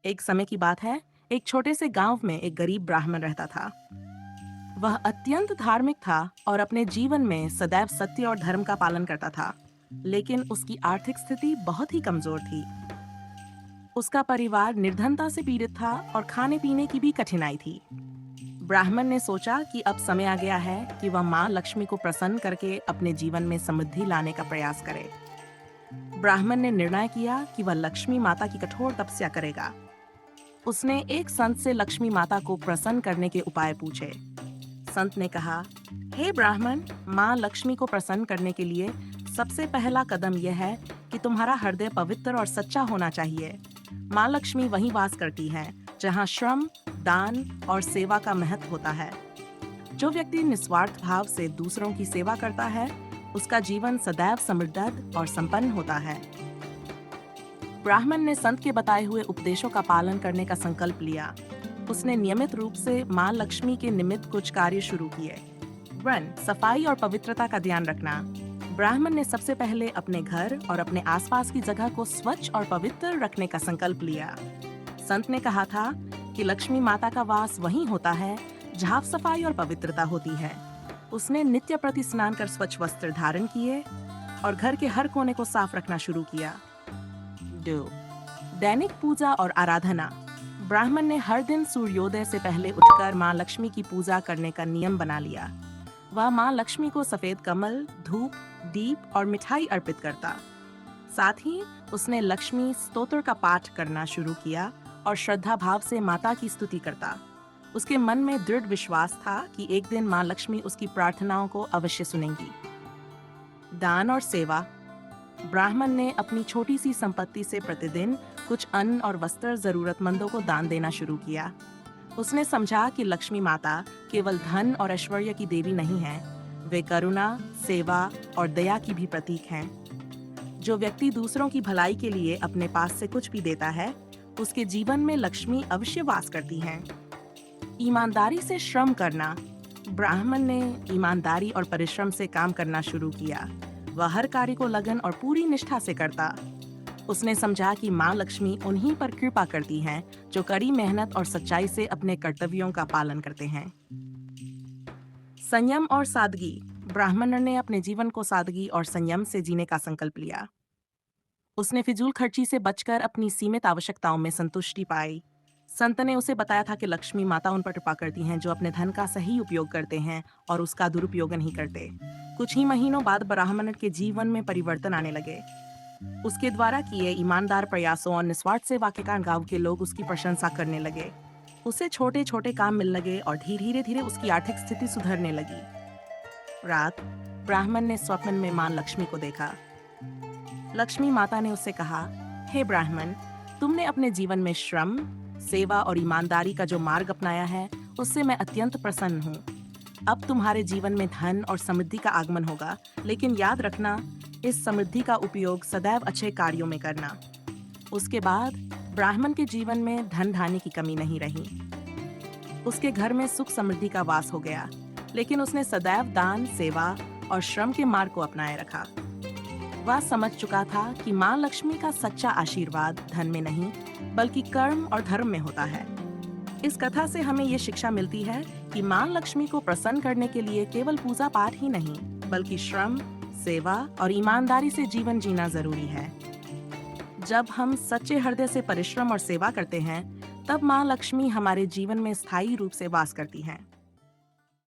एक समय की बात है, एक छोटे से गांव में एक गरीब ब्राह्मण रहता था। वह अत्यंत धार्मिक था और अपने जीवन में सदैव सत्य और धर्म का पालन करता था। लेकिन उसकी आर्थिक स्थिति बहुत ही कमजोर थी। उसका परिवार निर्धनता से पीड़ित था और खाने पीने की भी कठिनाई थी। ब्राह्मण ने सोचा कि अब समय आ गया है कि वह माँ लक्ष्मी को प्रसन्न करके अपने जीवन में समृद्धि लाने का प्रयास करे। ब्राह्मण ने निर्णय किया कि वह लक्ष्मी माता की कठोर तपस्या करेगा। उसने एक संत से लक्ष्मी माता को प्रसन्न करने के उपाय पूछे। संत ने कहा, हे ब्राह्मण, माँ लक्ष्मी को प्रसन्न करने के लिए सबसे पहला कदम यह है कि तुम्हारा हृदय पवित्र और सच्चा होना चाहिए। माँ लक्ष्मी वहीं वास करती हैं जहाँ श्रम, दान और सेवा का महत्व होता है। जो व्यक्ति निस्वार्थ भाव से दूसरों की सेवा करता है, उसका जीवन सदैव समृद्ध और संपन्न होता है। ब्राह्मण ने संत के बताए हुए उपदेशों का पालन करने का संकल्प लिया। उसने नियमित रूप से माँ लक्ष्मी के निमित्त कुछ कार्य शुरू किए। वन, सफाई और पवित्रता का ध्यान रखना। ब्राह्मण ने सबसे पहले अपने घर और अपने आसपास की जगह को स्वच्छ और पवित्र रखने का संकल्प लिया। संत ने कहा था कि लक्ष्मी माता का वास वहीं होता है जहाँ सफाई और पवित्रता होती है। उसने नित्य प्रति स्नान कर स्वच्छ वस्त्र धारण किए और घर के हर कोने को साफ रखना शुरू किया। 2. दैनिक पूजा और आराधना। ब्राह्मण ने हर दिन सूर्योदय से पहले उठकर माँ लक्ष्मी की पूजा करने का नियम बना लिया। वह माँ लक्ष्मी को सफेद कमल, धूप, दीप और मिठाई अर्पित करता। साथ ही उसने लक्ष्मी स्तोत्र का पाठ करना शुरू किया और श्रद्धा भाव से माता की स्तुति करता। उसके मन में दृढ़ विश्वास था कि एक दिन माँ लक्ष्मी उसकी प्रार्थनाओं को अवश्य सुनेंगी। दान और सेवा। ब्राह्मण ने अपनी छोटी सी संपत्ति से प्रतिदिन कुछ अन्न और वस्त्र जरूरतमंदों को दान देना शुरू किया। उसने समझा कि लक्ष्मी माता केवल धन और ऐश्वर्य की देवी नहीं है, वे करुणा, सेवा और दया की भी प्रतीक हैं। जो व्यक्ति दूसरों की भलाई के लिए अपने पास से कुछ भी देता है, उसके जीवन में लक्ष्मी अवश्य वास करती हैं। ईमानदारी से श्रम करना। ब्राह्मण ने ईमानदारी और परिश्रम से काम करना शुरू किया। वह हर कार्य को लगन और पूरी निष्ठा से करता। उसने समझा कि माँ लक्ष्मी उन्हीं पर कृपा करती हैं जो कड़ी मेहनत और सच्चाई से अपने कर्तव्यों का पालन करते हैं। संयम और सादगी। ब्राह्मण ने अपने जीवन को सादगी और संयम से जीने का संकल्प लिया। उसने फिजूल खर्ची से बचकर अपनी सीमित आवश्यकताओं में संतुष्टि पाई। संत ने उसे बताया था कि लक्ष्मी माता उन पर कृपा करती हैं जो अपने धन का सही उपयोग करते हैं और उसका दुरुपयोग नहीं करते। कुछ ही महीनों बाद ब्राह्मण के जीवन में परिवर्तन आने लगे। उसके द्वारा किए ईमानदार प्रयासों और निस्वार्थ सेवा के कारण गांव के लोग उसकी प्रशंसा करने लगे। उसे छोटे छोटे काम मिलने लगे और धीरे धीरे उसकी आर्थिक स्थिति सुधरने लगी। रात, ब्राह्मण ने स्वप्न में मां लक्ष्मी को देखा। लक्ष्मी माता ने उससे कहा, हे ब्राह्मण, तुमने अपने जीवन में श्रम, सेवा और ईमानदारी का जो मार्ग अपनाया है, उससे मैं अत्यंत प्रसन्न हूँ। अब तुम्हारे जीवन में धन और समृद्धि का आगमन होगा, लेकिन याद रखना, इस समृद्धि का उपयोग सदैव अच्छे कार्यों में करना। उसके बाद ब्राह्मण के जीवन में धन धान्य की कमी नहीं रही। उसके घर में सुख समृद्धि का वास हो गया, लेकिन उसने सदैव दान, सेवा और श्रम के मार्ग को अपनाए रखा। वह समझ चुका था कि माँ लक्ष्मी का सच्चा आशीर्वाद धन में नहीं, बल्कि कर्म और धर्म में होता है। इस कथा से हमें ये शिक्षा मिलती है कि माँ लक्ष्मी को प्रसन्न करने के लिए केवल पूजा पाठ ही नहीं, बल्कि श्रम, सेवा और ईमानदारी से जीवन जीना जरूरी है। जब हम सच्चे हृदय से परिश्रम और सेवा करते हैं, तब माँ लक्ष्मी हमारे जीवन में स्थायी रूप से वास करती हैं।